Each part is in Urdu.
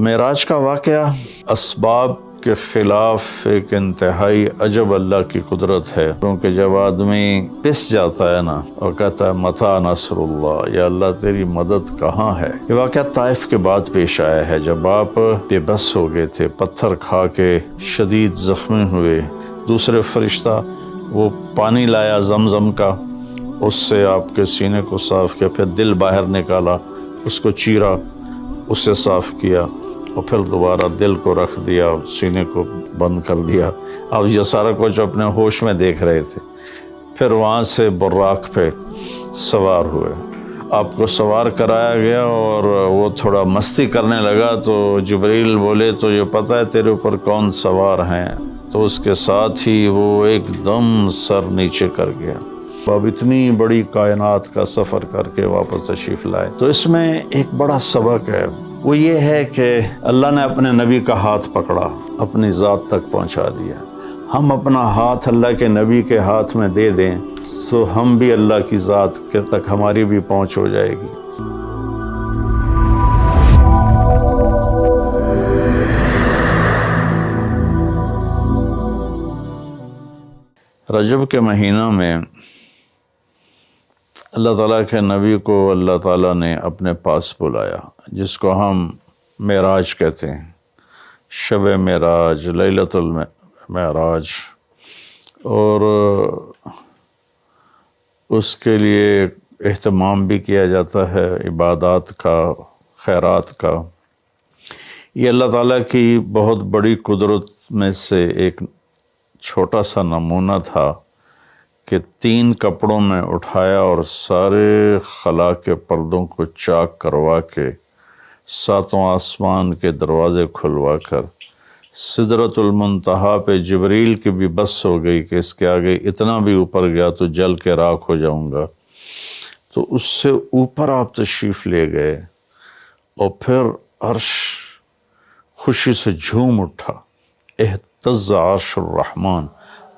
معراج کا واقعہ اسباب کے خلاف ایک انتہائی عجب اللہ کی قدرت ہے، کیونکہ جب آدمی پس جاتا ہے نا اور کہتا ہے متى نصر اللہ، یا اللہ تیری مدد کہاں ہے۔ یہ واقعہ طائف کے بعد پیش آیا ہے، جب آپ بے بس ہو گئے تھے، پتھر کھا کے شدید زخمی ہوئے۔ دوسرے فرشتہ وہ پانی لایا زمزم کا، اس سے آپ کے سینے کو صاف کیا، پھر دل باہر نکالا، اس کو چیرا، اس سے صاف کیا، اور پھر دوبارہ دل کو رکھ دیا، سینے کو بند کر دیا۔ اب یہ سارا کچھ اپنے ہوش میں دیکھ رہے تھے۔ پھر وہاں سے براق پہ سوار ہوئے، آپ کو سوار کرایا گیا، اور وہ تھوڑا مستی کرنے لگا تو جبریل بولے تو یہ پتہ ہے تیرے اوپر کون سوار ہیں؟ تو اس کے ساتھ ہی وہ ایک دم سر نیچے کر گیا۔ اب اتنی بڑی کائنات کا سفر کر کے واپس تشریف لائے۔ تو اس میں ایک بڑا سبق ہے، وہ یہ ہے کہ اللہ نے اپنے نبی کا ہاتھ پکڑا، اپنی ذات تک پہنچا دیا۔ ہم اپنا ہاتھ اللہ کے نبی کے ہاتھ میں دے دیں تو ہم بھی اللہ کی ذات کے تک ہماری بھی پہنچ ہو جائے گی۔ رجب کے مہینہ میں اللہ تعالیٰ کے نبی کو اللہ تعالیٰ نے اپنے پاس بلایا، جس کو ہم معراج کہتے ہیں، شب معراج، لیلۃ المعراج، اور اس کے لیے اہتمام بھی کیا جاتا ہے عبادات کا، خیرات کا۔ یہ اللہ تعالیٰ کی بہت بڑی قدرت میں سے ایک چھوٹا سا نمونہ تھا کہ 3 کپڑوں میں اٹھایا اور سارے خلا کے پردوں کو چاک کروا کے 7 آسمان کے دروازے کھلوا کر سدرۃ المنتہا پہ جبریل کی بھی بس ہو گئی کہ اس کے آگے اتنا بھی اوپر گیا تو جل کے راکھ ہو جاؤں گا۔ تو اس سے اوپر آپ تشریف لے گئے، اور پھر عرش خوشی سے جھوم اٹھا، اہتز عرش الرحمن،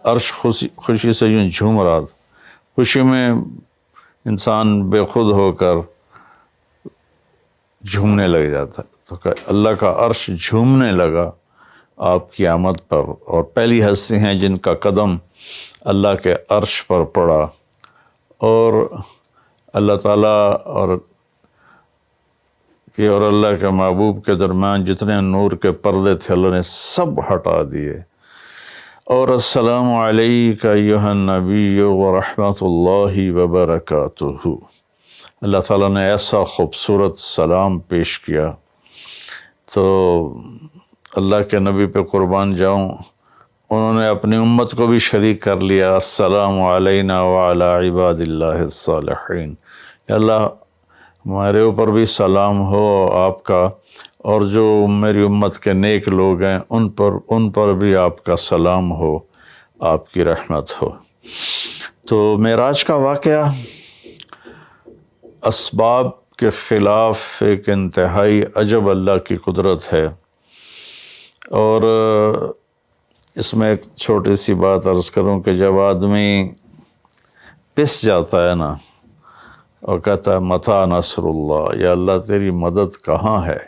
عرش خوشی سے یوں جھوم رہا تھا۔ خوشی میں انسان بے خود ہو کر جھومنے لگ جاتا ہے، تو اللہ کا عرش جھومنے لگا آپ کی آمد پر، اور پہلی ہستی ہیں جن کا قدم اللہ کے عرش پر پڑا، اور اللہ تعالیٰ اور اللہ کے محبوب کے درمیان جتنے نور کے پردے تھے اللہ نے سب ہٹا دیے، اور السلام علیک ایھا النبی ورحمۃ اللہ وبرکاتہ۔ اللہ تعالیٰ نے ایسا خوبصورت سلام پیش کیا، تو اللہ کے نبی پہ قربان جاؤں، انہوں نے اپنی امت کو بھی شریک کر لیا، السلام علینا وعلی عباد اللہ الصالحین، اللہ ہمارے اوپر بھی سلام ہو آپ کا، اور جو میری امت کے نیک لوگ ہیں ان پر بھی آپ کا سلام ہو، آپ کی رحمت ہو۔ تو معراج کا واقعہ اسباب کے خلاف ایک انتہائی عجب اللہ کی قدرت ہے، اور اس میں ایک چھوٹی سی بات عرض کروں کہ جب آدمی پس جاتا ہے نا اور کہتا ہے متى نصر اللہ، یا اللہ تیری مدد کہاں ہے،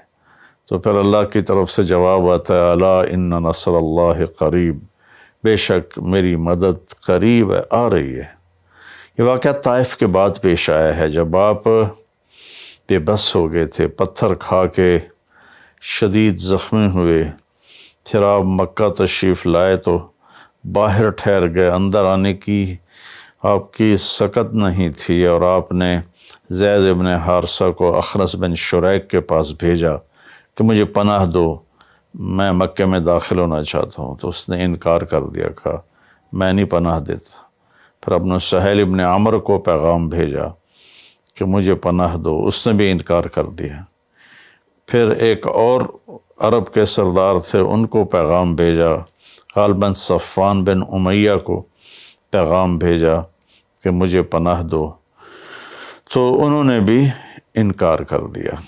تو پھر اللہ کی طرف سے جواب آتا ہے الا ان نصر اللہ قریب، بے شک میری مدد قریب ہے، آ رہی ہے۔ یہ واقعہ طائف کے بعد پیش آیا ہے، جب آپ بے بس ہو گئے تھے، پتھر کھا کے شدید زخمی ہوئے، پھر آپ مکہ تشریف لائے تو باہر ٹھہر گئے، اندر آنے کی آپ کی سکت نہیں تھی، اور آپ نے زید ابن حارثہ کو اخنس بن شریک کے پاس بھیجا کہ مجھے پناہ دو، میں مکے میں داخل ہونا چاہتا ہوں، تو اس نے انکار کر دیا، کہا میں نہیں پناہ دیتا۔ پھر اپنے سہیل ابن عمر کو پیغام بھیجا کہ مجھے پناہ دو، اس نے بھی انکار کر دیا۔ پھر ایک اور عرب کے سردار تھے، ان کو پیغام بھیجا، غالباً صفوان بن امیہ کو پیغام بھیجا کہ مجھے پناہ دو، تو انہوں نے بھی انکار کر دیا۔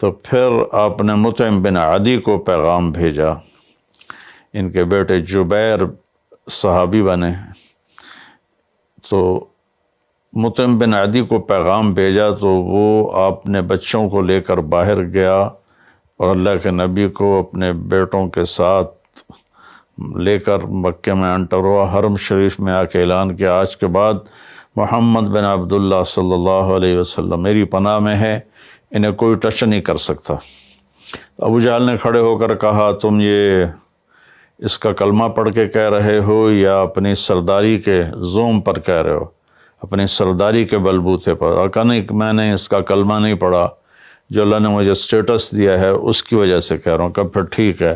تو پھر آپ نے مطعم بن عدی کو پیغام بھیجا، ان کے بیٹے جبیر صحابی بنے، تو مطعم بن عدی کو پیغام بھیجا، تو وہ آپ نے بچوں کو لے کر باہر گیا، اور اللہ کے نبی کو اپنے بیٹوں کے ساتھ لے کر مکہ میں انٹروا حرم شریف میں آ کے اعلان کیا، آج کے بعد محمد بن عبداللہ صلی اللہ علیہ وسلم میری پناہ میں ہے، انہیں کوئی ٹچ نہیں کر سکتا۔ ابو جہل نے کھڑے ہو کر کہا، تم یہ اس کا کلمہ پڑھ کے کہہ رہے ہو یا اپنی سرداری کے زوم پر کہہ رہے ہو، اپنی سرداری کے بلبوتے پر؟ اور کہا نہیں، میں نے اس کا کلمہ نہیں پڑھا، جو اللہ نے مجھے سٹیٹس دیا ہے اس کی وجہ سے کہہ رہا ہوں۔ کہ پھر ٹھیک ہے،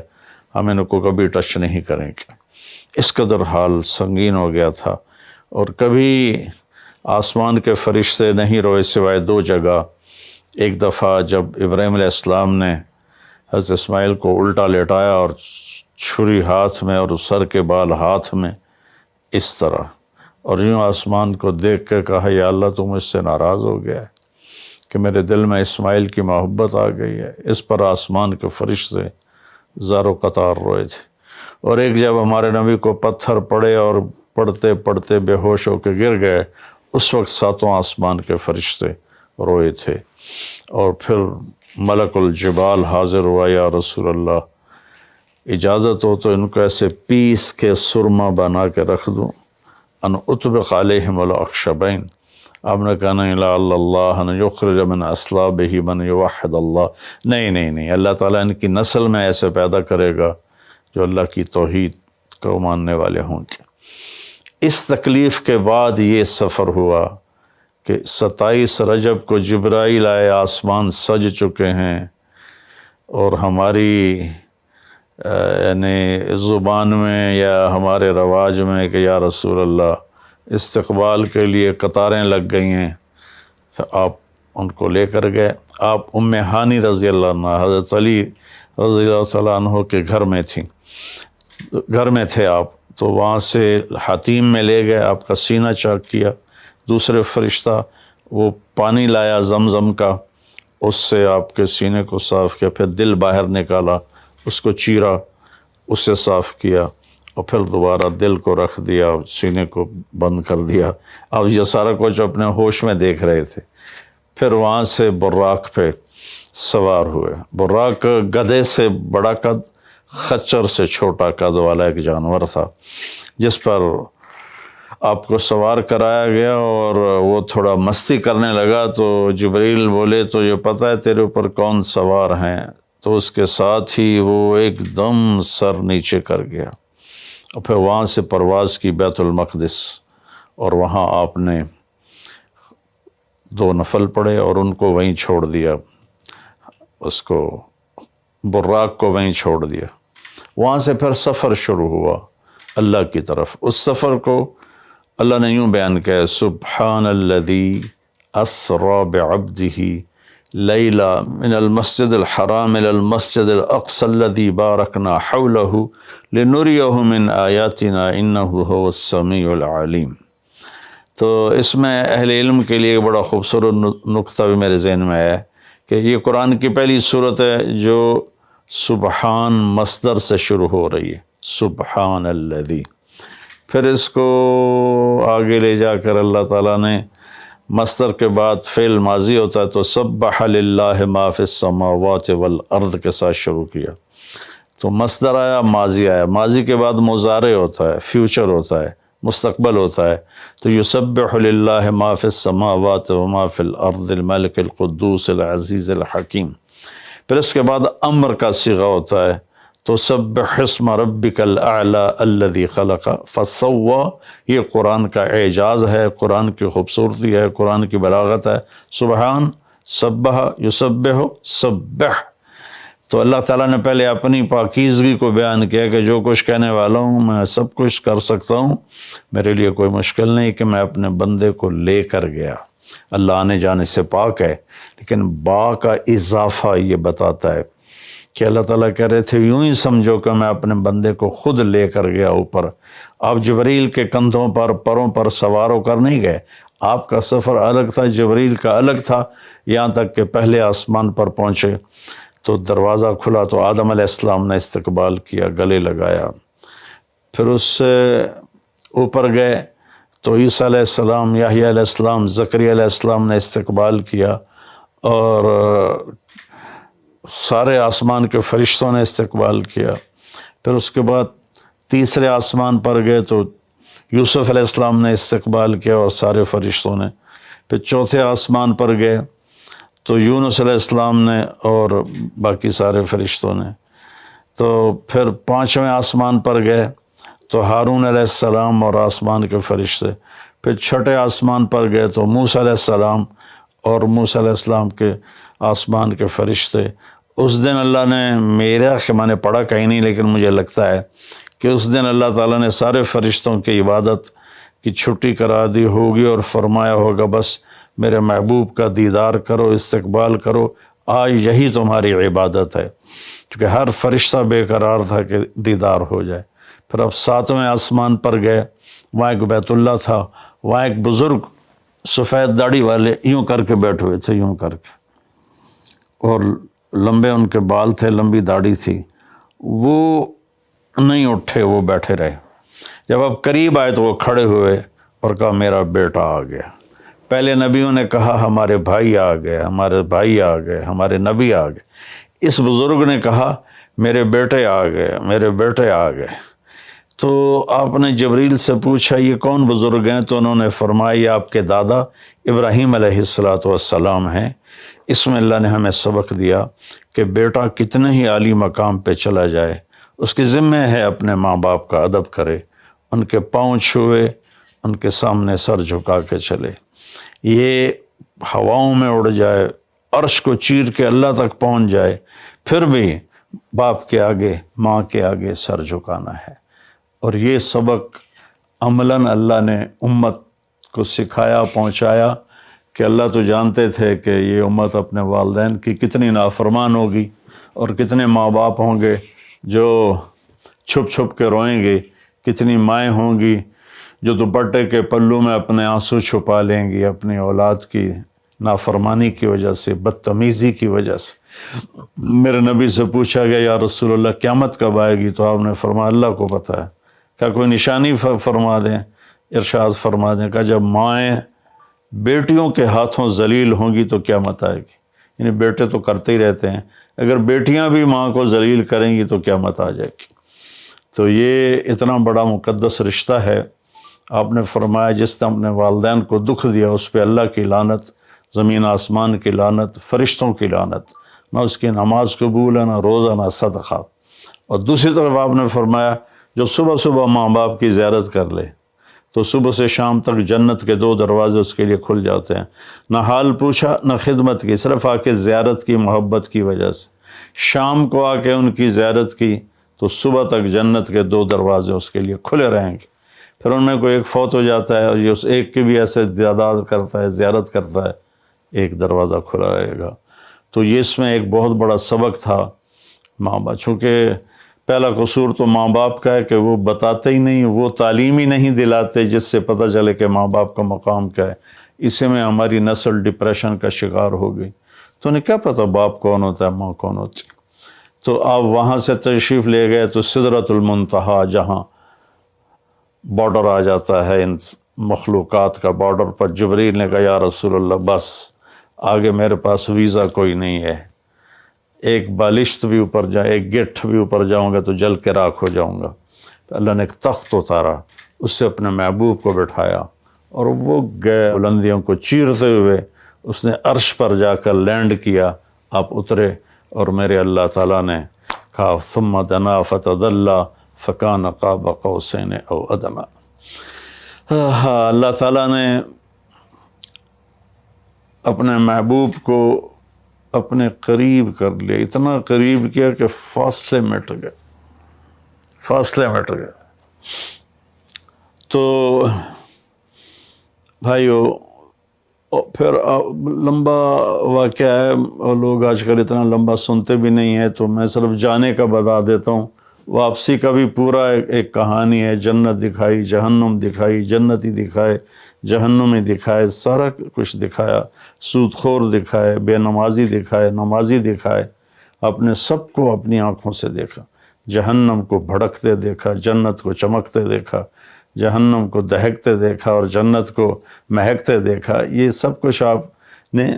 ہم ان کو کبھی ٹچ نہیں کریں گے۔ اس قدر حال سنگین ہو گیا تھا، اور کبھی آسمان کے فرشتے نہیں روئے سوائے دو جگہ۔ ایک دفعہ جب ابراہیم علیہ السلام نے حضرت اسماعیل کو الٹا لیٹایا اور چھری ہاتھ میں اور سر کے بال ہاتھ میں اس طرح، اور یوں آسمان کو دیکھ کے کہا، یا اللہ تو مجھ سے ناراض ہو گیا ہے کہ میرے دل میں اسماعیل کی محبت آ گئی ہے۔ اس پر آسمان کے فرشتے زار و قطار روئے تھے۔ اور ایک جب ہمارے نبی کو پتھر پڑے اور پڑھتے پڑھتے بے ہوش ہو کے گر گئے، اس وقت ساتوں آسمان کے فرشتے روئے تھے۔ اور پھر ملک الجبال حاضر ہوا، یا رسول اللہ اجازت ہو تو ان کو ایسے پیس کے سرما بنا کے رکھ دوں، ان اطبق علیہم الاخشبین۔ آپ نے کہا نہیں، لا اللہ ان یخرج من اصلابہ من یوحد اللہ، نہیں، اللہ تعالیٰ ان کی نسل میں ایسے پیدا کرے گا جو اللہ کی توحید کو ماننے والے ہوں گے۔ اس تکلیف کے بعد یہ سفر ہوا کہ 27 رجب کو جبرائیل آئے، آسمان سج چکے ہیں، اور ہماری یعنی زبان میں یا ہمارے رواج میں کہ یا رسول اللہ استقبال کے لیے قطاریں لگ گئی ہیں، آپ ان کو لے کر گئے۔ آپ ام ہانی رضی اللہ عنہ، حضرت علی رضی اللہ تعالیٰ عنہ کے گھر میں تھے آپ، تو وہاں سے حتیم میں لے گئے، آپ کا سینہ چاک کیا۔ دوسرے فرشتہ وہ پانی لایا زمزم کا، اس سے آپ کے سینے کو صاف کیا، پھر دل باہر نکالا، اس کو چیرا، اس سے صاف کیا، اور پھر دوبارہ دل کو رکھ دیا، سینے کو بند کر دیا۔ اب یہ سارا کچھ اپنے ہوش میں دیکھ رہے تھے۔ پھر وہاں سے براق پہ سوار ہوئے۔ براق گدھے سے بڑا قد، خچر سے چھوٹا قد والا ایک جانور تھا، جس پر آپ کو سوار کرایا گیا، اور وہ تھوڑا مستی کرنے لگا تو جبریل بولے، تو یہ پتہ ہے تیرے اوپر کون سوار ہیں؟ تو اس کے ساتھ ہی وہ ایک دم سر نیچے کر گیا، اور پھر وہاں سے پرواز کی بیت المقدس، اور وہاں آپ نے 2 نفل پڑھے اور ان کو وہیں چھوڑ دیا، اس کو براق کو وہیں چھوڑ دیا۔ وہاں سے پھر سفر شروع ہوا اللہ کی طرف۔ اس سفر کو اللہ نے یوں بیان کیا، سبحان الذی اسری بعبدہ لیلا من المسجد الحرام الى المسجد الاقصى الذي بارکنا حولہ لنریہ من آیاتنا انہ هو السمیع العلیم۔ تو اس میں اہل علم کے لیے بڑا خوبصورت نقطہ بھی میرے ذہن میں ہے کہ یہ قرآن کی پہلی صورت ہے جو سبحان مصدر سے شروع ہو رہی ہے، سبحان الذی۔ پھر اس کو آگے لے جا کر اللہ تعالیٰ نے مصدر کے بعد فعل ماضی ہوتا ہے تو سبح للہ ما فی السماوات والارض کے ساتھ شروع کیا، تو مصدر آیا، ماضی آیا، ماضی کے بعد مضارع ہوتا ہے، فیوچر ہوتا ہے، مستقبل ہوتا ہے، تو یسبح للہ ما فی السماوات وما فی الارض الملک القدوس العزیز الحکیم۔ پھر اس کے بعد امر کا صیغہ ہوتا ہے، تو سبح اسم ربک الاعلی الذی خلق فسوی۔ یہ قرآن کا اعجاز ہے، قرآن کی خوبصورتی ہے، قرآن کی بلاغت ہے۔ سبحان، سبح، یسبح، سبح۔ تو اللہ تعالیٰ نے پہلے اپنی پاکیزگی کو بیان کیا کہ جو کچھ کہنے والا ہوں میں سب کچھ کر سکتا ہوں، میرے لیے کوئی مشکل نہیں کہ میں اپنے بندے کو لے کر گیا۔ اللہ آنے جانے سے پاک ہے، لیکن با کا اضافہ یہ بتاتا ہے کہ اللہ تعالیٰ کہہ رہے تھے یوں ہی سمجھو کہ میں اپنے بندے کو خود لے کر گیا اوپر۔ آپ جبریل کے کندھوں پر، پروں پر سوار ہو کر نہیں گئے، آپ کا سفر الگ تھا، جبریل کا الگ تھا، یہاں تک کہ پہلے آسمان پر پہنچے تو دروازہ کھلا تو آدم علیہ السلام نے استقبال کیا، گلے لگایا۔ پھر اس سے اوپر گئے تو عیسیٰ علیہ السلام، یحییٰ علیہ السلام، زکریا علیہ السلام نے استقبال کیا، اور سارے آسمان کے فرشتوں نے استقبال کیا۔ پھر اس کے بعد تیسرے آسمان پر گئے تو یوسف علیہ السلام نے استقبال کیا اور سارے فرشتوں نے۔ پھر چوتھے آسمان پر گئے تو یونس علیہ السلام نے اور باقی سارے فرشتوں نے۔ تو پھر پانچویں آسمان پر گئے تو ہارون علیہ السلام اور آسمان کے فرشتے۔ پھر چھٹے آسمان پر گئے تو موسیٰ علیہ السلام اور موسیٰ علیہ السلام کے آسمان کے فرشتے۔ اس دن اللہ نے میں نے پڑھا کہیں نہیں لیکن مجھے لگتا ہے کہ اس دن اللہ تعالیٰ نے سارے فرشتوں کی عبادت کی چھٹی کرا دی ہوگی اور فرمایا ہوگا بس میرے محبوب کا دیدار کرو، استقبال کرو، آج یہی تمہاری عبادت ہے، کیونکہ ہر فرشتہ بے قرار تھا کہ دیدار ہو جائے۔ پھر اب ساتویں آسمان پر گئے، وہاں ایک بیت اللہ تھا، وہاں ایک بزرگ سفید داڑھی والے یوں کر کے بیٹھے ہوئے تھے، یوں کر کے، اور لمبے ان کے بال تھے، لمبی داڑھی تھی، وہ نہیں اٹھے، وہ بیٹھے رہے۔ جب اب قریب آئے تو وہ کھڑے ہوئے اور کہا میرا بیٹا آ گیا۔ پہلے نبیوں نے کہا ہمارے بھائی آ گئے، ہمارے بھائی آ گئے، ہمارے نبی آ گئے۔ اس بزرگ نے کہا میرے بیٹے آ گئے، میرے بیٹے آ گئے۔ تو آپ نے جبریل سے پوچھا یہ کون بزرگ ہیں؟ تو انہوں نے فرمایا یہ آپ کے دادا ابراہیم علیہ السلام ہیں۔ اس میں اللہ نے ہمیں سبق دیا کہ بیٹا کتنے ہی عالی مقام پہ چلا جائے، اس کے ذمہ ہے اپنے ماں باپ کا ادب کرے، ان کے پاؤں چھوئے، ان کے سامنے سر جھکا کے چلے۔ یہ ہواؤں میں اڑ جائے، عرش کو چیر کے اللہ تک پہنچ جائے، پھر بھی باپ کے آگے، ماں کے آگے سر جھکانا ہے۔ اور یہ سبق عملاً اللہ نے امت کو سکھایا، پہنچایا کہ اللہ تو جانتے تھے کہ یہ امت اپنے والدین کی کتنی نافرمان ہوگی اور کتنے ماں باپ ہوں گے جو چھپ چھپ کے روئیں گے، کتنی مائیں ہوں گی جو دوپٹے کے پلو میں اپنے آنسو چھپا لیں گی اپنی اولاد کی نافرمانی کی وجہ سے، بدتمیزی کی وجہ سے۔ میرے نبی سے پوچھا گیا یا رسول اللہ قیامت کب آئے گی؟ تو آپ نے فرمایا اللہ کو پتہ ہے۔ کیا کوئی نشانی فرما دیں؟ ارشاد فرما دیں کہ جب مائیں بیٹیوں کے ہاتھوں ذلیل ہوں گی تو قیامت آئے گی۔ یعنی بیٹے تو کرتے ہی رہتے ہیں، اگر بیٹیاں بھی ماں کو ذلیل کریں گی تو قیامت آ جائے گی۔ تو یہ اتنا بڑا مقدس رشتہ ہے۔ آپ نے فرمایا جس نے اپنے والدین کو دکھ دیا اس پہ اللہ کی لعنت، زمین آسمان کی لعنت، فرشتوں کی لعنت، نہ اس کی نماز قبول ہے، نہ روزہ، نہ صدقہ۔ اور دوسری طرف آپ نے فرمایا جو صبح صبح ماں باپ کی زیارت کر لے تو صبح سے شام تک جنت کے 2 دروازے اس کے لیے کھل جاتے ہیں۔ نہ حال پوچھا نہ خدمت کی، صرف آ کے زیارت کی محبت کی وجہ سے۔ شام کو آ کے ان کی زیارت کی تو صبح تک جنت کے 2 دروازے اس کے لیے کھلے رہیں گے۔ پھر ان میں کوئی ایک فوت ہو جاتا ہے اور یہ اس ایک کی بھی ایسے تعداد کرتا ہے، زیارت کرتا ہے، ایک دروازہ کھلا رہے گا۔ تو یہ اس میں ایک بہت بڑا سبق تھا ماں باپ، چونکہ پہلا قصور تو ماں باپ کا ہے کہ وہ بتاتے ہی نہیں، وہ تعلیم ہی نہیں دلاتے جس سے پتہ چلے کہ ماں باپ کا مقام کیا ہے۔ اسی میں ہماری نسل ڈپریشن کا شکار ہو گئی۔ تو انہیں کیا پتہ باپ کون ہوتا ہے، ماں کون ہوتی ہے۔ تو آپ وہاں سے تشریف لے گئے تو سدرۃ المنتہا، جہاں بارڈر آ جاتا ہے ان مخلوقات کا، بارڈر پر جبریل نے کہا یا رسول اللہ بس آگے میرے پاس ویزا کوئی نہیں ہے، ایک بالشت بھی اوپر جائے، ایک گٹھ بھی اوپر جاؤں گا تو جل کے راکھ ہو جاؤں گا۔ تو اللہ نے ایک تخت اتارا، اس سے اپنے محبوب کو بٹھایا اور وہ گئے بلندیوں کو چیرتے ہوئے، اس نے عرش پر جا کر لینڈ کیا، آپ اترے اور میرے اللہ تعالیٰ نے کہا ثم دنا فتدلی فکان قاب قوسین او ادنی۔ اللہ تعالیٰ نے اپنے محبوب کو اپنے قریب کر لیا، اتنا قریب کیا کہ فاصلے مٹ گئے، فاصلے مٹ گئے۔ تو بھائیو پھر لمبا واقعہ ہے، اور لوگ آج کل اتنا لمبا سنتے بھی نہیں ہیں، تو میں صرف جانے کا بتا دیتا ہوں۔ واپسی کا بھی پورا ایک کہانی ہے، جنت دکھائی، جہنم دکھائی، جنتی دکھائے، جہنمی دکھائے، سارا کچھ دکھایا، سود خور دکھائے، بے نمازی دکھائے، نمازی دکھائے، اپنے سب کو اپنی آنکھوں سے دیکھا، جہنم کو بھڑکتے دیکھا، جنت کو چمکتے دیکھا، جہنم کو دہکتے دیکھا اور جنت کو مہکتے دیکھا۔ یہ سب کچھ آپ نے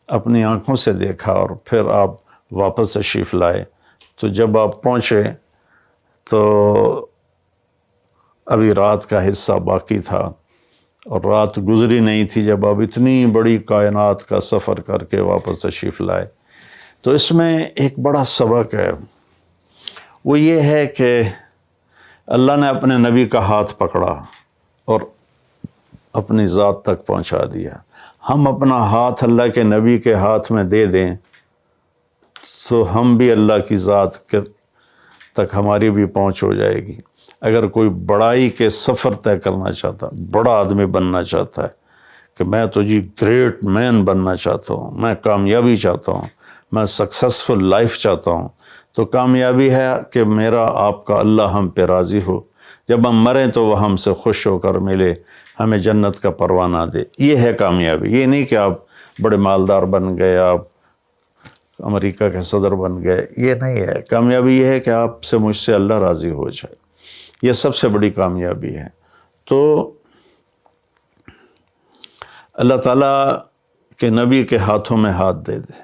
اپنی آنکھوں سے دیکھا، اور پھر آپ واپس تشریف لائے۔ تو جب آپ پہنچے تو ابھی رات کا حصہ باقی تھا اور رات گزری نہیں تھی جب آپ اتنی بڑی کائنات کا سفر کر کے واپس تشریف لائے۔ تو اس میں ایک بڑا سبق ہے، وہ یہ ہے کہ اللہ نے اپنے نبی کا ہاتھ پکڑا اور اپنی ذات تک پہنچا دیا۔ ہم اپنا ہاتھ اللہ کے نبی کے ہاتھ میں دے دیں تو ہم بھی اللہ کی ذات تک ہماری بھی پہنچ ہو جائے گی۔ اگر کوئی بڑائی کے سفر طے کرنا چاہتا، بڑا آدمی بننا چاہتا ہے کہ میں تو جی گریٹ مین بننا چاہتا ہوں، میں کامیابی چاہتا ہوں، میں سکسیسفل لائف چاہتا ہوں، تو کامیابی ہے کہ میرا آپ کا اللہ ہم پہ راضی ہو، جب ہم مریں تو وہ ہم سے خوش ہو کر ملے، ہمیں جنت کا پروانہ دے۔ یہ ہے کامیابی۔ یہ نہیں کہ آپ بڑے مالدار بن گئے، آپ امریکہ کے صدر بن گئے، یہ نہیں ہے۔ کامیابی یہ ہے کہ آپ سے مجھ سے اللہ راضی ہو جائے، یہ سب سے بڑی کامیابی ہے۔ تو اللہ تعالیٰ کے نبی کے ہاتھوں میں ہاتھ دے دے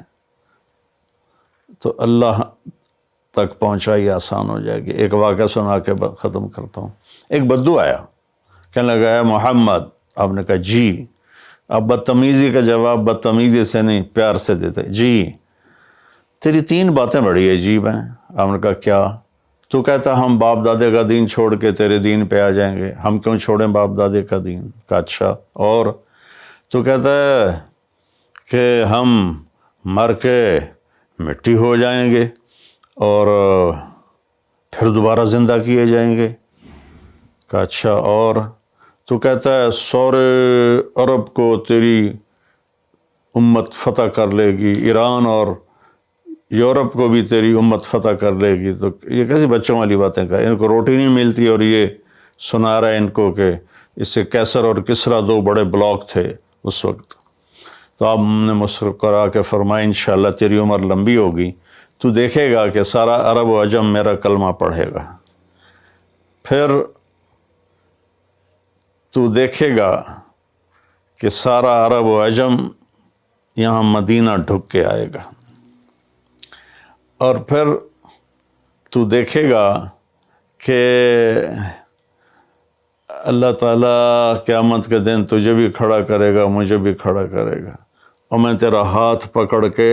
تو اللہ تک پہنچائی آسان ہو جائے گی۔ ایک واقعہ سنا کے ختم کرتا ہوں۔ ایک بدو آیا، کہنے لگا ہے محمد، آپ نے کہا جی۔ اب بدتمیزی کا جواب بدتمیزی سے نہیں، پیار سے دیتے، جی تیری 3 باتیں بڑی عجیب ہیں۔ آپ نے کہا کیا؟ تو کہتا ہم باپ دادے کا دین چھوڑ کے تیرے دین پہ آ جائیں گے، ہم کیوں چھوڑیں باپ دادے کا دین؟ کہا اچھا، اور؟ تو کہتا ہے کہ ہم مر کے مٹی ہو جائیں گے اور پھر دوبارہ زندہ کیے جائیں گے۔ کہا اچھا، اور؟ تو کہتا ہے سورے عرب کو تیری امت فتح کر لے گی، ایران اور یورپ کو بھی تیری امت فتح کر لے گی۔ تو یہ کیسی بچوں والی باتیں کہا، ان کو روٹی نہیں ملتی اور یہ سنا رہا ہے ان کو کہ اس سے کیسر اور کسرا 2 بڑے بلاک تھے اس وقت۔ تو آپ نے مسکرا کے فرمایا انشاءاللہ تیری عمر لمبی ہوگی، تو دیکھے گا کہ سارا عرب و عجم میرا کلمہ پڑھے گا، پھر تو دیکھے گا کہ سارا عرب و عجم یہاں مدینہ ڈھک کے آئے گا، اور پھر تو دیکھے گا کہ اللہ تعالیٰ قیامت کے دن تجھے بھی کھڑا کرے گا، مجھے بھی کھڑا کرے گا، اور میں تیرا ہاتھ پکڑ کے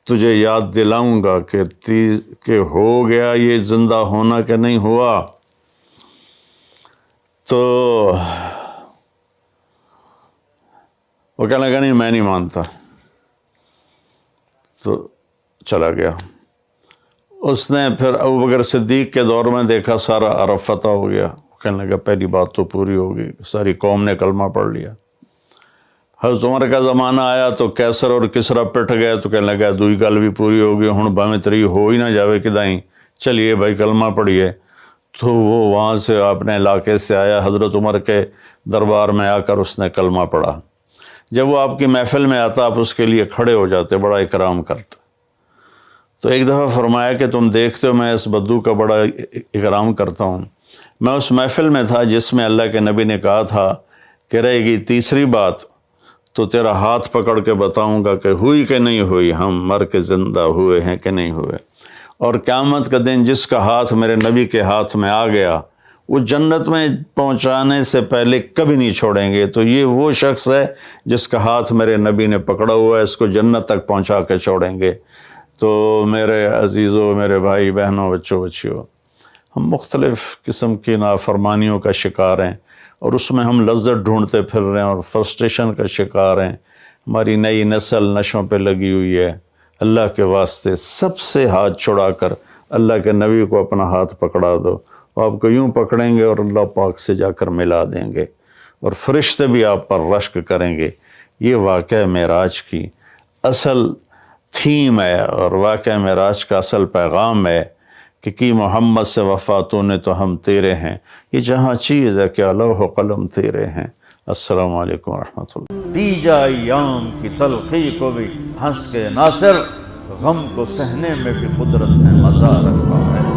تجھے یاد دلاؤں گا کہ ہو گیا یہ زندہ ہونا کہ نہیں ہوا۔ تو وہ کہنے لگا نہیں میں نہیں مانتا، تو چلا گیا۔ اس نے پھر ابوبکر صدیق کے دور میں دیکھا سارا عرب فتح ہو گیا، کہنے لگا پہلی بات تو پوری ہوگی، ساری قوم نے کلمہ پڑھ لیا۔ حضرت عمر کا زمانہ آیا تو کیسر اور کسرا پٹ گئے، تو کہنے لگا دوئی گل بھی پوری ہوگی، ہن باویں تری ہو ہی نہ جاوے کدائیں، چلیے بھائی کلمہ پڑھیے۔ تو وہ وہاں سے اپنے علاقے سے آیا، حضرت عمر کے دربار میں آ کر اس نے کلمہ پڑھا۔ جب وہ آپ کی محفل میں آتا آپ اس کے لیے کھڑے ہو جاتے، بڑا اکرام کرتے۔ تو ایک دفعہ فرمایا کہ تم دیکھتے ہو میں اس بدو کا بڑا اکرام کرتا ہوں، میں اس محفل میں تھا جس میں اللہ کے نبی نے کہا تھا کہ رہے گی تیسری بات تو تیرا ہاتھ پکڑ کے بتاؤں گا کہ ہوئی کہ نہیں ہوئی، ہم مر کے زندہ ہوئے ہیں کہ نہیں ہوئے، اور قیامت کا دن جس کا ہاتھ میرے نبی کے ہاتھ میں آ گیا وہ جنت میں پہنچانے سے پہلے کبھی نہیں چھوڑیں گے۔ تو یہ وہ شخص ہے جس کا ہاتھ میرے نبی نے پکڑا ہوا ہے، اس کو جنت تک پہنچا کے چھوڑیں گے۔ تو میرے عزیزوں، میرے بھائی بہنوں، بچوں بچیوں، ہم مختلف قسم کی نافرمانیوں کا شکار ہیں اور اس میں ہم لذت ڈھونڈتے پھر رہے ہیں اور فرسٹریشن کا شکار ہیں۔ ہماری نئی نسل نشوں پہ لگی ہوئی ہے۔ اللہ کے واسطے سب سے ہاتھ چھڑا کر اللہ کے نبی کو اپنا ہاتھ پکڑا دو، آپ کو یوں پکڑیں گے اور اللہ پاک سے جا کر ملا دیں گے، اور فرشتے بھی آپ پر رشک کریں گے۔ یہ واقعہ معراج کی اصل تھیم ہے، اور واقعہ معراج کا اصل پیغام ہے کہ کی محمد سے وفا تو نے تو ہم تیرے ہیں، یہ جہاں چیز ہے کہ لوح و قلم تیرے ہیں۔ السلام علیکم ورحمۃ اللہ۔ دیجا ایام کی تلخی کو بھی ہنس کے ناصر، غم کو سہنے میں بھی قدرت نے مزہ رکھا ہے۔